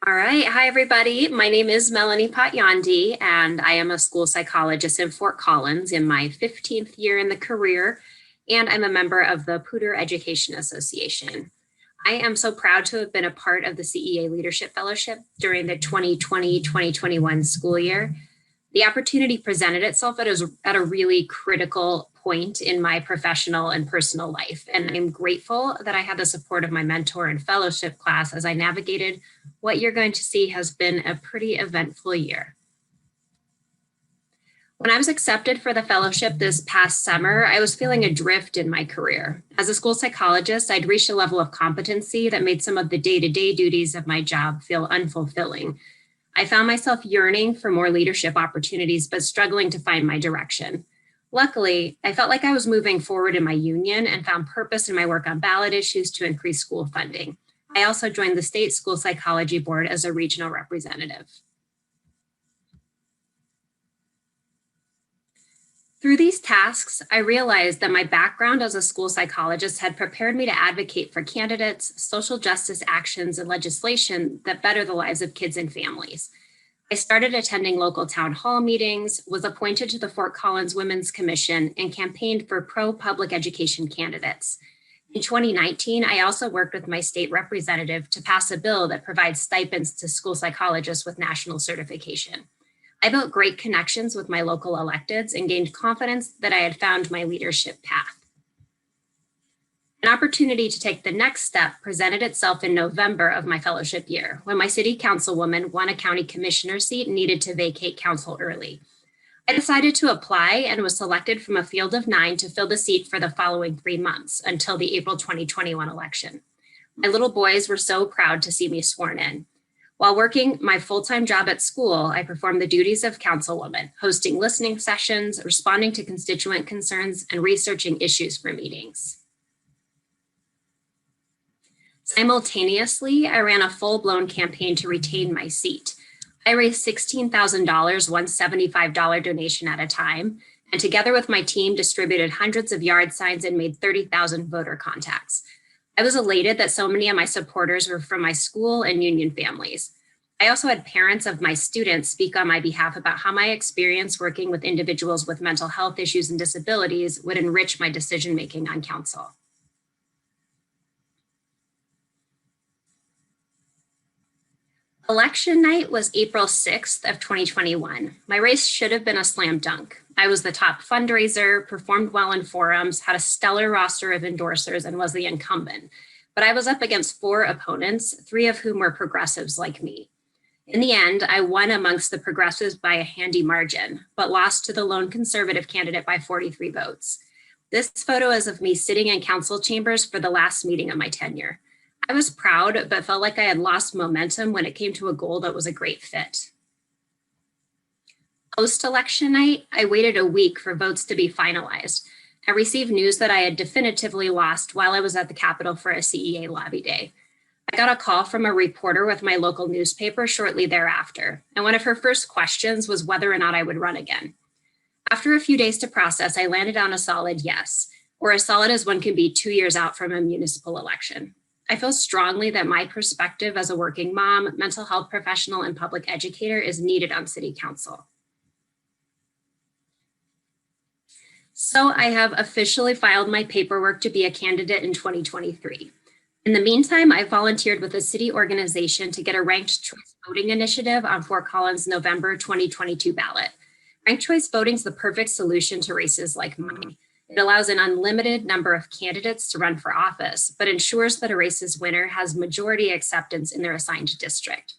All right. Hi, everybody. My name is Melanie Potyondy, and I am a school psychologist in Fort Collins in my 15th year in the career, and I'm a member of the Poudre Education Association. I am so proud to have been a part of the CEA Leadership Fellowship during the 2020-2021 school year. The opportunity presented itself at a really critical point in my professional and personal life. And I'm grateful that I had the support of my mentor and fellowship class as I navigated what you're going to see has been a pretty eventful year. When I was accepted for the fellowship this past summer, I was feeling adrift in my career. As a school psychologist, I'd reached a level of competency that made some of the day-to-day duties of my job feel unfulfilling. I found myself yearning for more leadership opportunities, but struggling to find my direction. Luckily, I felt like I was moving forward in my union and found purpose in my work on ballot issues to increase school funding. I also joined the state school psychology board as a regional representative. Through these tasks, I realized that my background as a school psychologist had prepared me to advocate for candidates, social justice actions, and legislation that better the lives of kids and families. I started attending local town hall meetings, was appointed to the Fort Collins Women's Commission, and campaigned for pro-public education candidates. In 2019, I also worked with my state representative to pass a bill that provides stipends to school psychologists with national certification. I built great connections with my local electeds and gained confidence that I had found my leadership path. An opportunity to take the next step presented itself in November of my fellowship year, when my city councilwoman won a county commissioner seat and needed to vacate council early. I decided to apply and was selected from a field of 9 to fill the seat for the following 3 months until the April 2021 election. My little boys were so proud to see me sworn in. While working my full-time job at school, I performed the duties of councilwoman, hosting listening sessions, responding to constituent concerns, and researching issues for meetings. Simultaneously, I ran a full-blown campaign to retain my seat. I raised $16,000, one $75 donation at a time, and together with my team distributed hundreds of yard signs and made 30,000 voter contacts. I was elated that so many of my supporters were from my school and union families. I also had parents of my students speak on my behalf about how my experience working with individuals with mental health issues and disabilities would enrich my decision-making on council. Election night was April 6th of 2021. My race should have been a slam dunk. I was the top fundraiser, performed well in forums, had a stellar roster of endorsers, and was the incumbent. But I was up against 4 opponents, 3 of whom were progressives like me. In the end, I won amongst the progressives by a handy margin, but lost to the lone conservative candidate by 43 votes. This photo is of me sitting in council chambers for the last meeting of my tenure. I was proud, but felt like I had lost momentum when it came to a goal that was a great fit. Post-election night, I waited a week for votes to be finalized. I received news that I had definitively lost while I was at the Capitol for a CEA lobby day. I got a call from a reporter with my local newspaper shortly thereafter, and one of her first questions was whether or not I would run again. After a few days to process, I landed on a solid yes, or as solid as one can be 2 years out from a municipal election. I feel strongly that my perspective as a working mom, mental health professional, and public educator is needed on City Council. So I have officially filed my paperwork to be a candidate in 2023. In the meantime, I volunteered with a city organization to get a ranked choice voting initiative on Fort Collins' November 2022 ballot. Ranked choice voting is the perfect solution to races like mine. It allows an unlimited number of candidates to run for office, but ensures that a race's winner has majority acceptance in their assigned district.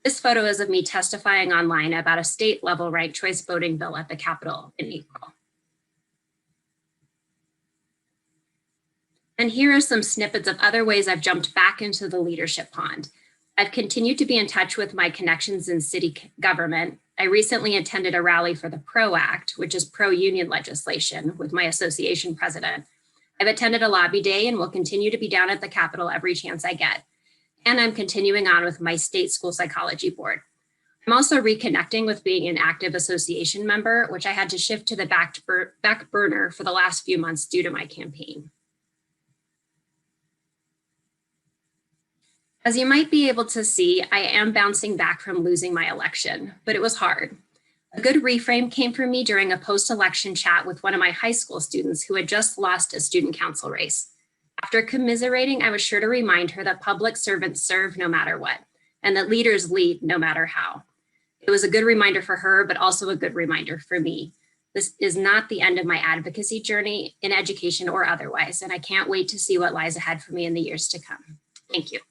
This photo is of me testifying online about a state-level ranked choice voting bill at the Capitol in April. And here are some snippets of other ways I've jumped back into the leadership pond. I've continued to be in touch with my connections in city government. I recently attended a rally for the PRO Act, which is pro-union legislation, with my association president. I've attended a lobby day and will continue to be down at the Capitol every chance I get. And I'm continuing on with my state school psychology board. I'm also reconnecting with being an active association member, which I had to shift to the back burner for the last few months due to my campaign. As you might be able to see, I am bouncing back from losing my election, but it was hard. A good reframe came for me during a post-election chat with one of my high school students who had just lost a student council race. After commiserating, I was sure to remind her that public servants serve no matter what, and that leaders lead no matter how. It was a good reminder for her, but also a good reminder for me. This is not the end of my advocacy journey in education or otherwise, and I can't wait to see what lies ahead for me in the years to come. Thank you.